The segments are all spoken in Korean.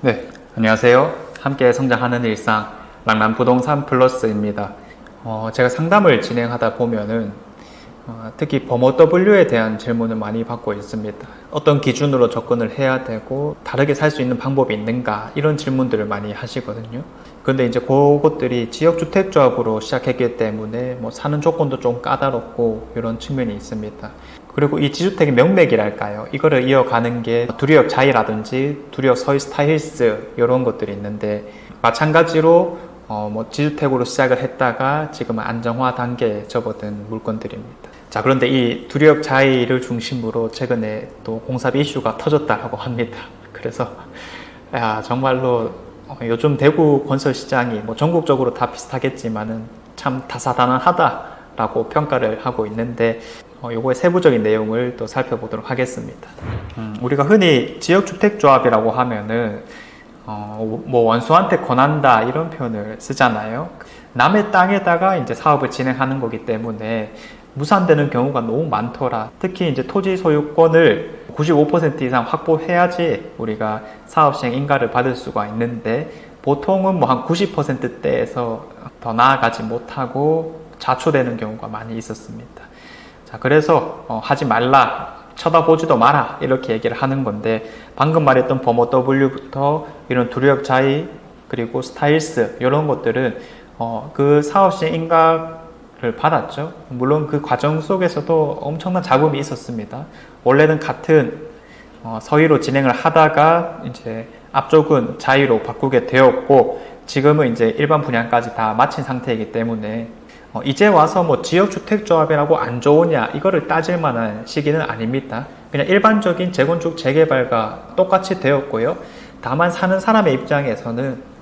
네, 안녕하세요. 함께 성장하는 일상 랑남부동산 플러스입니다. 제가 상담을 진행하다 보면은 특히 범어 W에 대한 질문을 많이 받고 있습니다. 어떤 기준으로 접근을 해야 되고 다르게 살 수 있는 방법이 있는가 이런 질문들을 많이 하시거든요. 근데 이제 그것들이 지역주택조합으로 시작했기 때문에 사는 조건도 좀 까다롭고 이런 측면이 있습니다. 그리고 이 지주택의 명맥이랄까요? 이거를 이어가는 게 두리역 자이라든지 두리역 서희 스타힐스 이런 것들이 있는데 마찬가지로 지주택으로 시작을 했다가 지금은 안정화 단계에 접어든 물건들입니다. 자, 그런데 이 두리역 자이를 중심으로 최근에 또 공사비 이슈가 터졌다고 합니다. 그래서 정말로 요즘 대구 건설 시장이 전국적으로 다 비슷하겠지만은 참 다사다난하다라고 평가를 하고 있는데 요거의 세부적인 내용을 또 살펴보도록 하겠습니다. 우리가 흔히 지역주택조합이라고 하면은 원수한테 권한다 이런 표현을 쓰잖아요. 남의 땅에다가 이제 사업을 진행하는 거기 때문에 무산되는 경우가 너무 많더라. 특히 이제 토지 소유권을 95% 이상 확보해야지 우리가 사업 시행 인가를 받을 수가 있는데 보통은 한 90%대에서 더 나아가지 못하고 자초되는 경우가 많이 있었습니다. 자, 그래서 하지 말라, 쳐다보지도 마라 이렇게 얘기를 하는 건데 방금 말했던 범어 W부터 이런 두리역 자이 그리고 스타일스 이런 것들은 그 사업 시행 인가를 받았죠. 물론 그 과정 속에서도 엄청난 잡음이 있었습니다. 원래는 같은 서희로 진행을 하다가 이제 앞쪽은 자이로 바꾸게 되었고 지금은 이제 일반 분양까지 다 마친 상태이기 때문에 이제 와서 지역주택조합이라고 안 좋으냐 이거를 따질 만한 시기는 아닙니다. 그냥 일반적인 재건축 재개발과 똑같이 되었고요. 다만 사는 사람의 입장에서는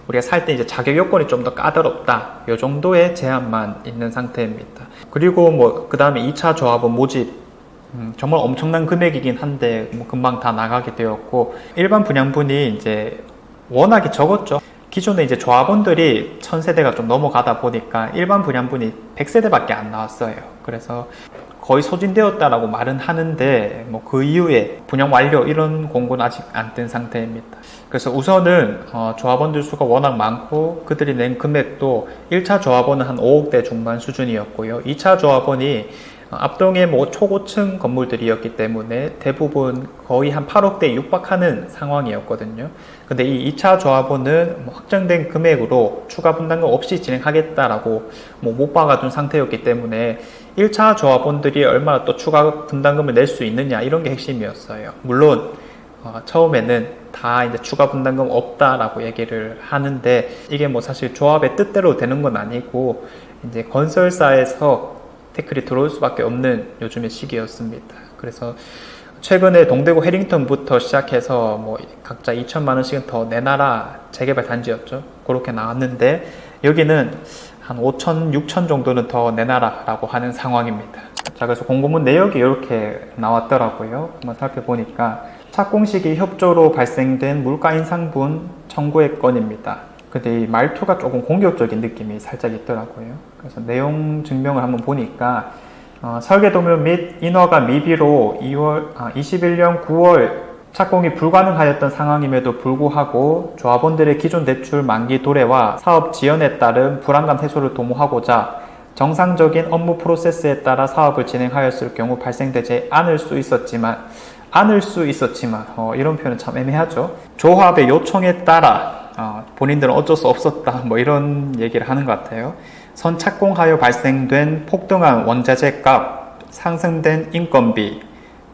우리가 살 때 이제 자격 요건이 좀 더 까다롭다 이 정도의 제한만 있는 상태입니다. 그리고 그 다음에 2차 조합원 모집 정말 엄청난 금액이긴 한데 금방 다 나가게 되었고 일반 분양분이 이제 워낙에 적었죠. 기존에 이제 조합원들이 1000세대가 좀 넘어가다 보니까 일반 분양분이 100세대밖에 안 나왔어요. 그래서 거의 소진되었다라고 말은 하는데 그 이후에 분양 완료 이런 공고는 아직 안 뜬 상태입니다. 그래서 우선은 조합원들 수가 워낙 많고 그들이 낸 금액도 1차 조합원은 한 5억대 중반 수준이었고요. 2차 조합원이 앞동에 초고층 건물들이었기 때문에 대부분 거의 한 8억대에 육박하는 상황이었거든요. 근데 이 2차 조합원은 확정된 금액으로 추가 분담금 없이 진행하겠다라고 못 박아둔 상태였기 때문에 1차 조합원들이 얼마나 또 추가 분담금을 낼 수 있느냐 이런 게 핵심이었어요. 물론 처음에는 다 이제 추가 분담금 없다라고 얘기를 하는데 이게 사실 조합의 뜻대로 되는 건 아니고 이제 건설사에서 태클이 들어올 수밖에 없는 요즘의 시기였습니다. 그래서 최근에 동대구 해링턴부터 시작해서 각자 2천만 원씩은 더 내놔라 재개발 단지였죠. 그렇게 나왔는데 여기는 한 5천, 6천 정도는 더 내놔라 라고 하는 상황입니다. 자, 그래서 공고문 내역이 이렇게 나왔더라고요. 한번 살펴보니까 착공시기 협조로 발생된 물가 인상분 청구의 건입니다. 근데 이 말투가 조금 공격적인 느낌이 살짝 있더라고요. 그래서 내용 증명을 한번 보니까 설계도면 및 인허가 미비로 21년 9월 착공이 불가능하였던 상황임에도 불구하고 조합원들의 기존 대출 만기 도래와 사업 지연에 따른 불안감 해소를 도모하고자 정상적인 업무 프로세스에 따라 사업을 진행하였을 경우 발생되지 않을 수 있었지만 이런 표현은 참 애매하죠. 조합의 요청에 따라 본인들은 어쩔 수 없었다 이런 얘기를 하는 것 같아요. 선착공하여 발생된 폭등한 원자재 값, 상승된 인건비,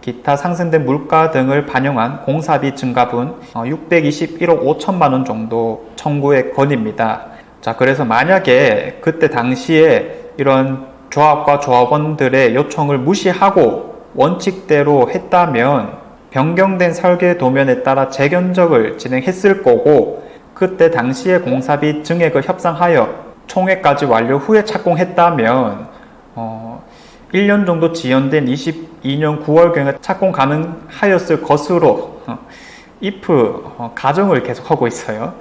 기타 상승된 물가 등을 반영한 공사비 증가분 621억 5천만 원 정도 청구의 건입니다. 자, 그래서 만약에 그때 당시에 이런 조합과 조합원들의 요청을 무시하고 원칙대로 했다면 변경된 설계 도면에 따라 재견적을 진행했을 거고 그때 당시에 공사비 증액을 협상하여 총액까지 완료 후에 착공했다면 1년 정도 지연된 22년 9월경에 착공 가능하였을 것으로 if 가정을 계속하고 있어요.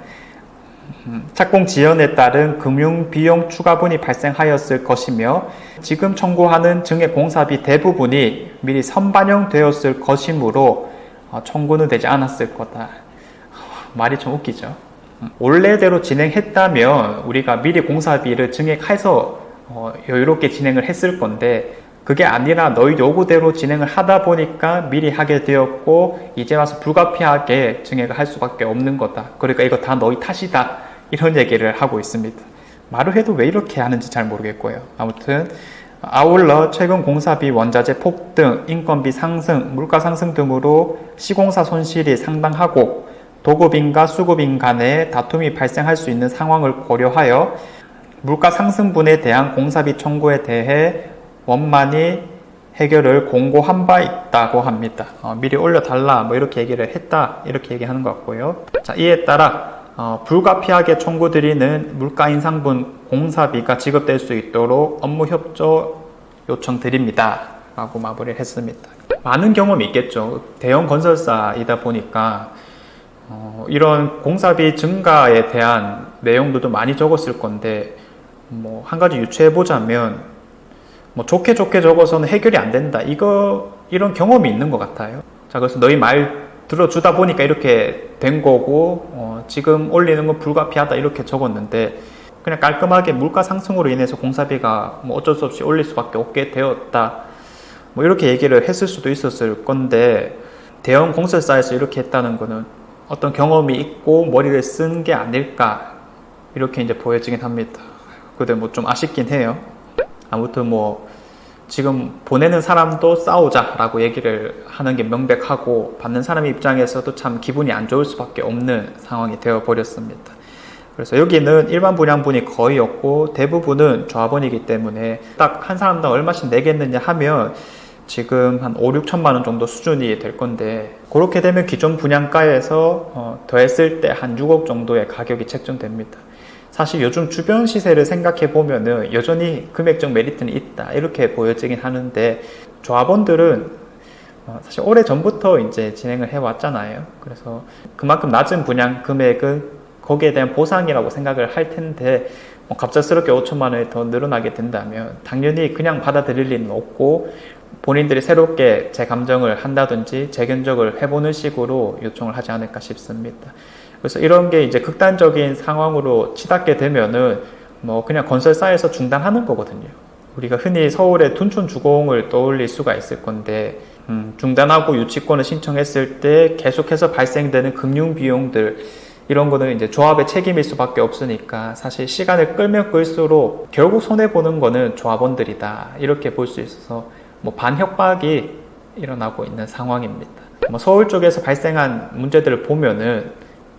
착공 지연에 따른 금융 비용 추가분이 발생하였을 것이며 지금 청구하는 증액 공사비 대부분이 미리 선반영되었을 것이므로 청구는 되지 않았을 거다. 말이 좀 웃기죠. 원래대로 진행했다면 우리가 미리 공사비를 증액해서 여유롭게 진행을 했을 건데 그게 아니라 너희 요구대로 진행을 하다 보니까 미리 하게 되었고 이제 와서 불가피하게 증액을 할 수밖에 없는 거다. 그러니까 이거 다 너희 탓이다. 이런 얘기를 하고 있습니다. 말을 해도 왜 이렇게 하는지 잘 모르겠고요. 아무튼 아울러 최근 공사비, 원자재 폭등, 인건비 상승, 물가 상승 등으로 시공사 손실이 상당하고 도급인과 수급인 간에 다툼이 발생할 수 있는 상황을 고려하여 물가 상승분에 대한 공사비 청구에 대해 원만히 해결을 공고한 바 있다고 합니다. 미리 올려달라 뭐 이렇게 얘기를 했다 이렇게 얘기하는 것 같고요. 자, 이에 따라 불가피하게 청구드리는 물가 인상분 공사비가 지급될 수 있도록 업무 협조 요청드립니다 라고 마무리를 했습니다. 많은 경험이 있겠죠. 대형 건설사이다 보니까 이런 공사비 증가에 대한 내용들도 많이 적었을 건데 뭐 한 가지 유추해 보자면 뭐 좋게 적어서는 해결이 안 된다 이런 경험이 있는 것 같아요. 자, 그래서 너희 말 들어주다 보니까 이렇게 된 거고 지금 올리는 건 불가피하다 이렇게 적었는데 그냥 깔끔하게 물가 상승으로 인해서 공사비가 뭐 어쩔 수 없이 올릴 수밖에 없게 되었다 뭐 이렇게 얘기를 했을 수도 있었을 건데 대형 공설사에서 이렇게 했다는 거는 어떤 경험이 있고 머리를 쓴 게 아닐까 이렇게 이제 보여지긴 합니다. 근데 뭐 좀 아쉽긴 해요. 아무튼 뭐 지금 보내는 사람도 싸우자라고 얘기를 하는 게 명백하고 받는 사람 입장에서도 참 기분이 안 좋을 수밖에 없는 상황이 되어 버렸습니다. 그래서 여기는 일반 분양분이 거의 없고 대부분은 조합원이기 때문에 딱 한 사람당 얼마씩 내겠느냐 하면 지금 한 5, 6천만 원 정도 수준이 될 건데 그렇게 되면 기존 분양가에서 더했을 때 한 6억 정도의 가격이 책정됩니다. 사실 요즘 주변 시세를 생각해 보면은 여전히 금액적 메리트는 있다 이렇게 보여지긴 하는데 조합원들은 사실 오래 전부터 이제 진행을 해 왔잖아요. 그래서 그만큼 낮은 분양 금액은 거기에 대한 보상이라고 생각을 할 텐데 갑작스럽게 5천만 원이 더 늘어나게 된다면 당연히 그냥 받아들일 리는 없고 본인들이 새롭게 재감정을 한다든지 재견적을 해보는 식으로 요청을 하지 않을까 싶습니다. 그래서 이런 게 이제 극단적인 상황으로 치닫게 되면은 뭐 그냥 건설사에서 중단하는 거거든요. 우리가 흔히 서울의 둔촌 주공을 떠올릴 수가 있을 건데 중단하고 유치권을 신청했을 때 계속해서 발생되는 금융 비용들 이런 거는 이제 조합의 책임일 수밖에 없으니까 사실 시간을 끌면 끌수록 결국 손해보는 거는 조합원들이다 이렇게 볼 수 있어서 뭐 반협박이 일어나고 있는 상황입니다. 뭐 서울 쪽에서 발생한 문제들을 보면은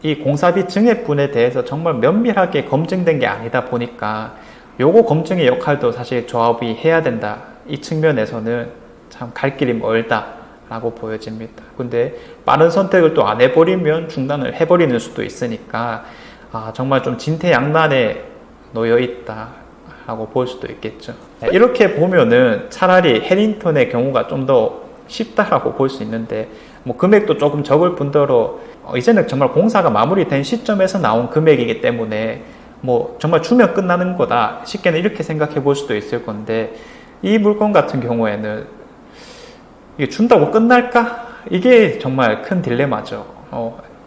이 공사비 증액분에 대해서 정말 면밀하게 검증된 게 아니다 보니까 요거 검증의 역할도 사실 조합이 해야 된다. 이 측면에서는 참 갈 길이 멀다 라고 보여집니다. 근데 빠른 선택을 또 안 해버리면 중단을 해버리는 수도 있으니까 정말 좀 진퇴양난에 놓여 있다 라고 볼 수도 있겠죠. 이렇게 보면은 차라리 해링턴의 경우가 좀 더 쉽다라고 볼 수 있는데 뭐 금액도 조금 적을 뿐더러 이제는 정말 공사가 마무리된 시점에서 나온 금액이기 때문에 뭐 정말 주면 끝나는 거다 쉽게는 이렇게 생각해 볼 수도 있을 건데 이 물건 같은 경우에는 이게 준다고 끝날까? 이게 정말 큰 딜레마죠.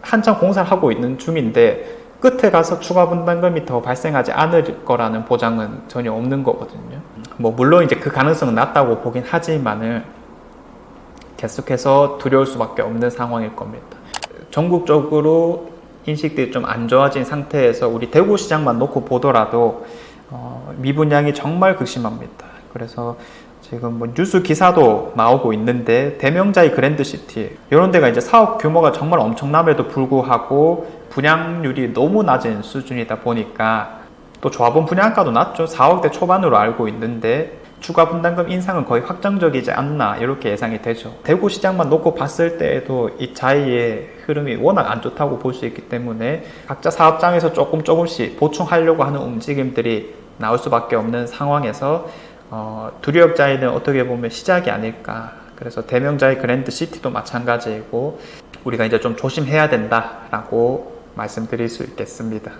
한참 공사를 하고 있는 중인데 끝에 가서 추가 분담금이 더 발생하지 않을 거라는 보장은 전혀 없는 거거든요. 뭐 물론 이제 그 가능성은 낮다고 보긴 하지만은 계속해서 두려울 수밖에 없는 상황일 겁니다. 전국적으로 인식들이 좀 안 좋아진 상태에서 우리 대구 시장만 놓고 보더라도 미분양이 정말 극심합니다. 그래서 지금 뭐 뉴스 기사도 나오고 있는데 대명자의 그랜드시티 이런 데가 이제 사업 규모가 정말 엄청남에도 불구하고 분양률이 너무 낮은 수준이다 보니까 또 조합원 분양가도 낮죠. 4억대 초반으로 알고 있는데 추가 분담금 인상은 거의 확정적이지 않나 이렇게 예상이 되죠. 대구 시장만 놓고 봤을 때에도 이 자이의 흐름이 워낙 안 좋다고 볼 수 있기 때문에 각자 사업장에서 조금씩 보충하려고 하는 움직임들이 나올 수밖에 없는 상황에서 두리역자이는 어떻게 보면 시작이 아닐까. 그래서 대명자의 그랜드시티도 마찬가지이고 우리가 이제 좀 조심해야 된다라고 말씀드릴 수 있겠습니다.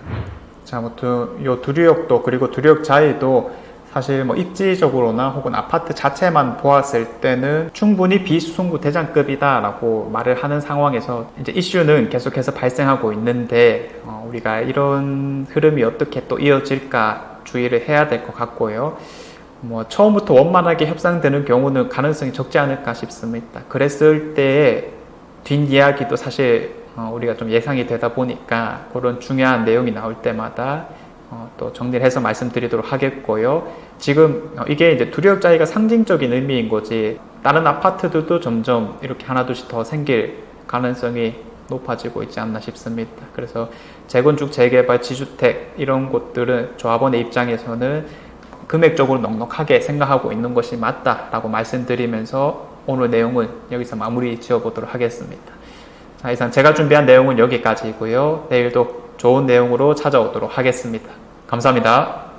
자, 아무튼 요 두리역도 그리고 두리역자이도 사실 뭐 입지적으로나 혹은 아파트 자체만 보았을 때는 충분히 비수송구 대장급이다라고 말을 하는 상황에서 이제 이슈는 계속해서 발생하고 있는데 우리가 이런 흐름이 어떻게 또 이어질까 주의를 해야 될 것 같고요. 뭐 처음부터 원만하게 협상되는 경우는 가능성이 적지 않을까 싶습니다. 그랬을 때의 뒷이야기도 사실 우리가 좀 예상이 되다 보니까 그런 중요한 내용이 나올 때마다 또 정리를 해서 말씀드리도록 하겠고요. 지금 이게 이제 두리업자리가 상징적인 의미인 거지 다른 아파트들도 점점 이렇게 하나둘씩 더 생길 가능성이 높아지고 있지 않나 싶습니다. 그래서 재건축, 재개발, 지주택 이런 곳들은 조합원의 입장에서는 금액적으로 넉넉하게 생각하고 있는 것이 맞다라고 말씀드리면서 오늘 내용은 여기서 마무리 지어보도록 하겠습니다. 자, 이상 제가 준비한 내용은 여기까지이고요. 내일도 좋은 내용으로 찾아오도록 하겠습니다. 감사합니다.